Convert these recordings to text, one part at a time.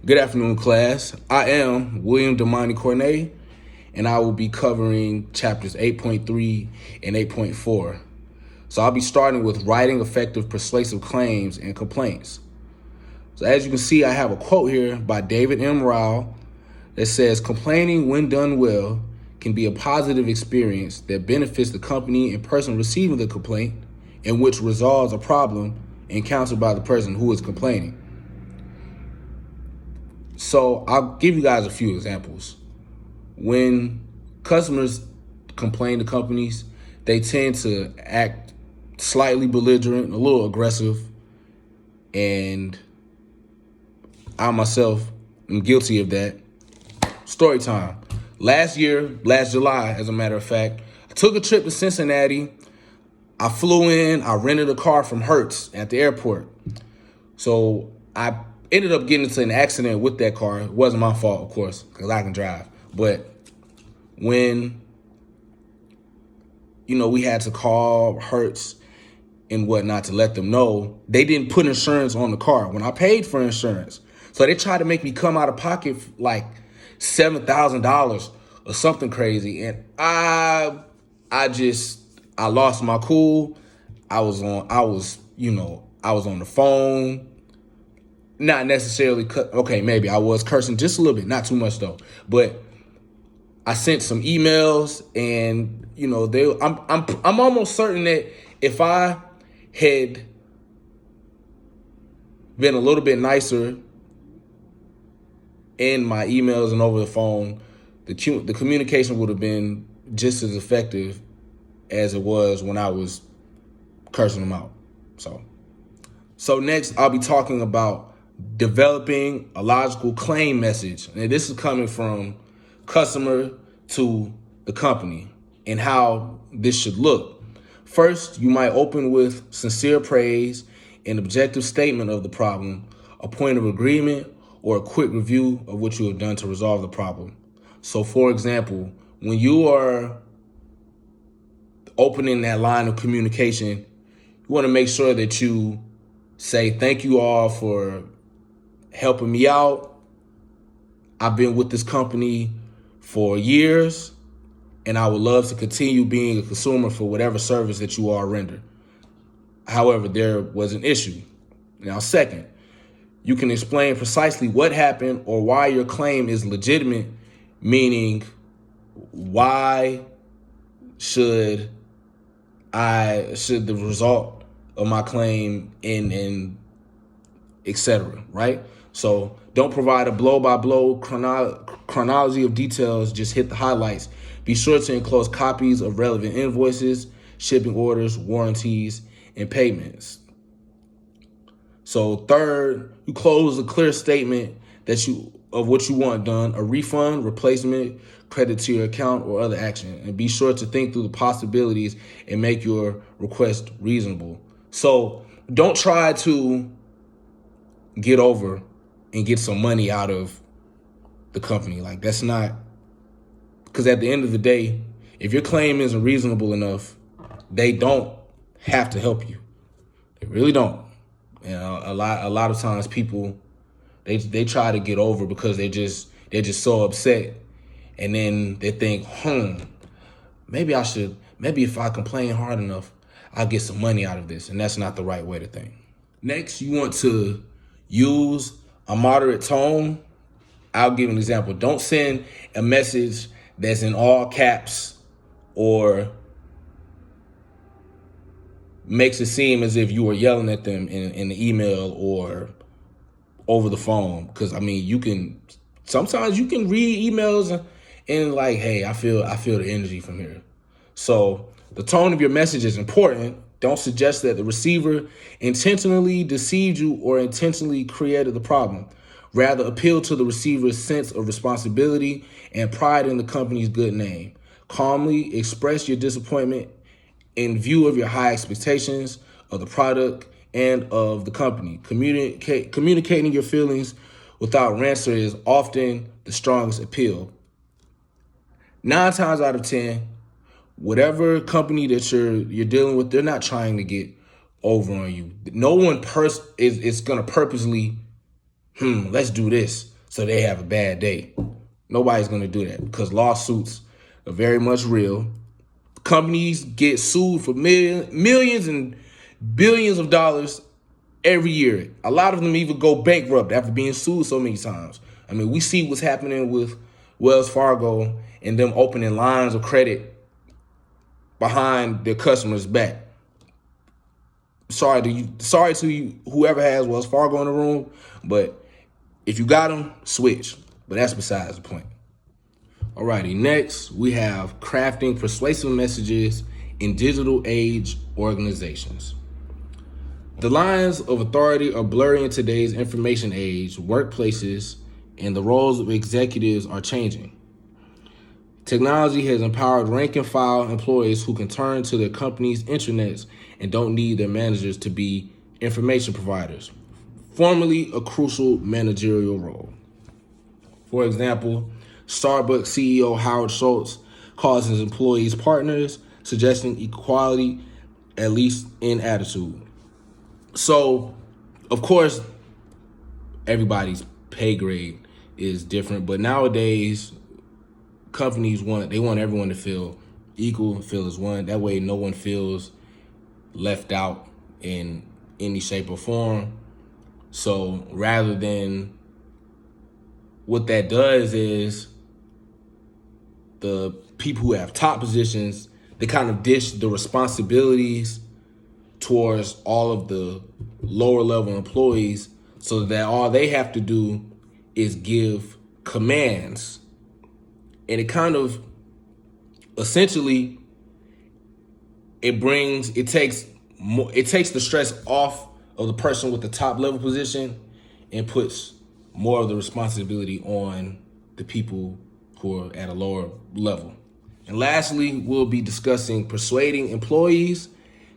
Good afternoon, class. I am William Damani Cornet, and I will be covering chapters 8.3 and 8.4. So I'll be starting with writing effective persuasive claims and complaints. So as you can see, I have a quote here by David M. Rao that says, complaining when done well can be a positive experience that benefits the company and person receiving the complaint, and which resolves a problem encountered by the person who is complaining. So I'll give you guys a few examples. When customers complain to companies, they tend to act slightly belligerent, a little aggressive, and I myself am guilty of that. Story time. Last July, as a matter of fact, I took a trip to Cincinnati. I flew in, I rented a car from Hertz at the airport. So I ended up getting into an accident with that car. It wasn't my fault, of course, because I can drive. But when, we had to call Hertz and whatnot to let them know, they didn't put insurance on the car when I paid for insurance. So they tried to make me come out of pocket like $7,000 or something crazy. And I lost my cool. I was on the phone. Not necessarily, maybe I was cursing just a little bit, not too much though. But I sent some emails, and I'm almost certain that if I had been a little bit nicer in my emails and over the phone, the communication would have been just as effective as it was when I was cursing them out. So next I'll be talking about developing a logical claim message. And this is coming from customer to the company and how this should look. First, you might open with sincere praise, an objective statement of the problem, a point of agreement, or a quick review of what you have done to resolve the problem. So for example, when you are opening that line of communication, you want to make sure that you say, thank you all for helping me out. I've been with this company for years, and I would love to continue being a consumer for whatever service that you all render. However, there was an issue. Now, second, you can explain precisely what happened or why your claim is legitimate, meaning why should the result of my claim and etc., right? So don't provide a blow-by-blow chronology of details, just hit the highlights. Be sure to enclose copies of relevant invoices, shipping orders, warranties, and payments. So third, you close a clear statement of what you want done, a refund, replacement, credit to your account, or other action. And be sure to think through the possibilities and make your request reasonable. So don't try to get over and get some money out of the company. Like, that's not, because at the end of the day, if your claim isn't reasonable enough, they don't have to help you. They really don't. A lot of times people, they try to get over because they're just so upset, and then they think, maybe if I complain hard enough, I'll get some money out of this. And that's not the right way to think. Next, you want to use a moderate tone. I'll give an example. Don't send a message that's in all caps or makes it seem as if you were yelling at them in the email or over the phone. Because sometimes you can read emails and like, hey, I feel the energy from here. So the tone of your message is important. Don't suggest that the receiver intentionally deceived you or intentionally created the problem. Rather, appeal to the receiver's sense of responsibility and pride in the company's good name. Calmly express your disappointment in view of your high expectations of the product and of the company. Communicating your feelings without rancor is often the strongest appeal. 9 times out of 10, whatever company that you're dealing with, they're not trying to get over on you. No one is going to purposely, let's do this. so they have a bad day. Nobody's going to do that because lawsuits are very much real. Companies get sued for millions and billions of dollars every year. A lot of them even go bankrupt after being sued so many times. I mean, we see what's happening with Wells Fargo and them opening lines of credit behind their customers' back. Sorry to you, whoever has Wells Fargo in the room, but if you got them, switch. But that's besides the point. Alrighty, next we have crafting persuasive messages in digital age organizations. The lines of authority are blurry in today's information age, workplaces, and the roles of executives are changing. Technology has empowered rank and file employees who can turn to their company's intranets and don't need their managers to be information providers, formerly a crucial managerial role. For example, Starbucks CEO Howard Schultz calls his employees partners, suggesting equality, at least in attitude. So, of course, everybody's pay grade is different, but nowadays, companies want everyone to feel equal, feel as one. That way, no one feels left out in any shape or form. So, rather than what that does is the people who have top positions, they kind of dish the responsibilities towards all of the lower level employees so that all they have to do is give commands. And it kind of essentially it takes the stress off of the person with the top level position and puts more of the responsibility on the people who are at a lower level. And lastly, we'll be discussing persuading employees,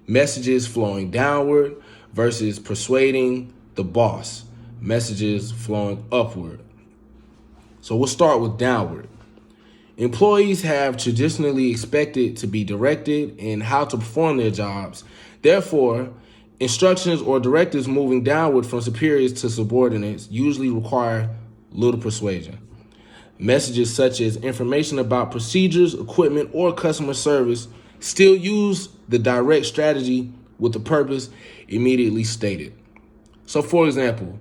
messages flowing downward versus persuading the boss, messages flowing upward. So we'll start with downward. Employees have traditionally expected to be directed in how to perform their jobs. Therefore, instructions or directives moving downward from superiors to subordinates usually require little persuasion. Messages such as information about procedures, equipment, or customer service still use the direct strategy with the purpose immediately stated. So, for example,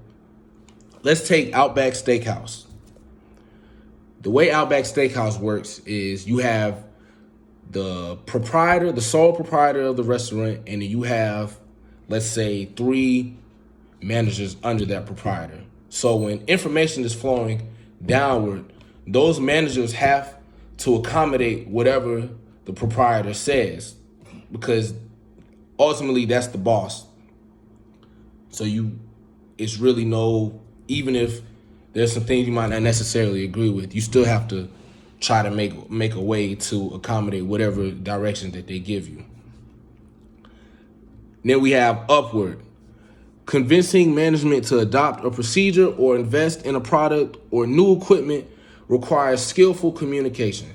let's take Outback Steakhouse. The way Outback Steakhouse works is you have the proprietor, the sole proprietor of the restaurant, and then you have, let's say, 3 managers under that proprietor. So when information is flowing downward, those managers have to accommodate whatever the proprietor says, because ultimately that's the boss. So it's really even if there's some things you might not necessarily agree with, you still have to try to make a way to accommodate whatever direction that they give you. Then we have upward. Convincing management to adopt a procedure or invest in a product or new equipment requires skillful communication.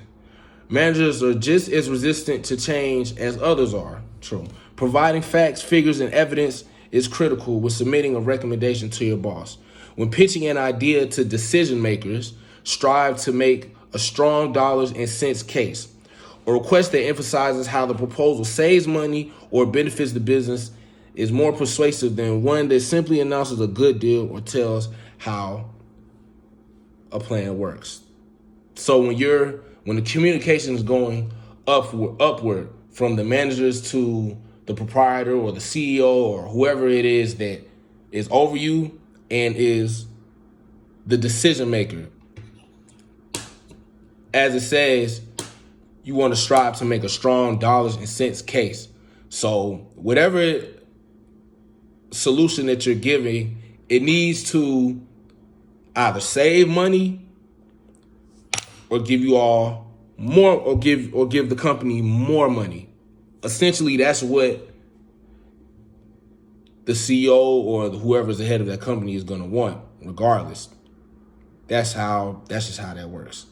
Managers are just as resistant to change as others are. True. Providing facts, figures, and evidence is critical when submitting a recommendation to your boss. When pitching an idea to decision makers, strive to make a strong dollars and cents case. A request that emphasizes how the proposal saves money or benefits the business is more persuasive than one that simply announces a good deal or tells how a plan works. So when the communication is going upward from the managers to the proprietor or the CEO or whoever it is that is over you and is the decision maker, as it says, you want to strive to make a strong dollars and cents case. So whatever solution that you're giving, it needs to either save money or give you all more, or give the company more money. Essentially, that's what the CEO or whoever's the head of that company is going to want, regardless. That's just how that works.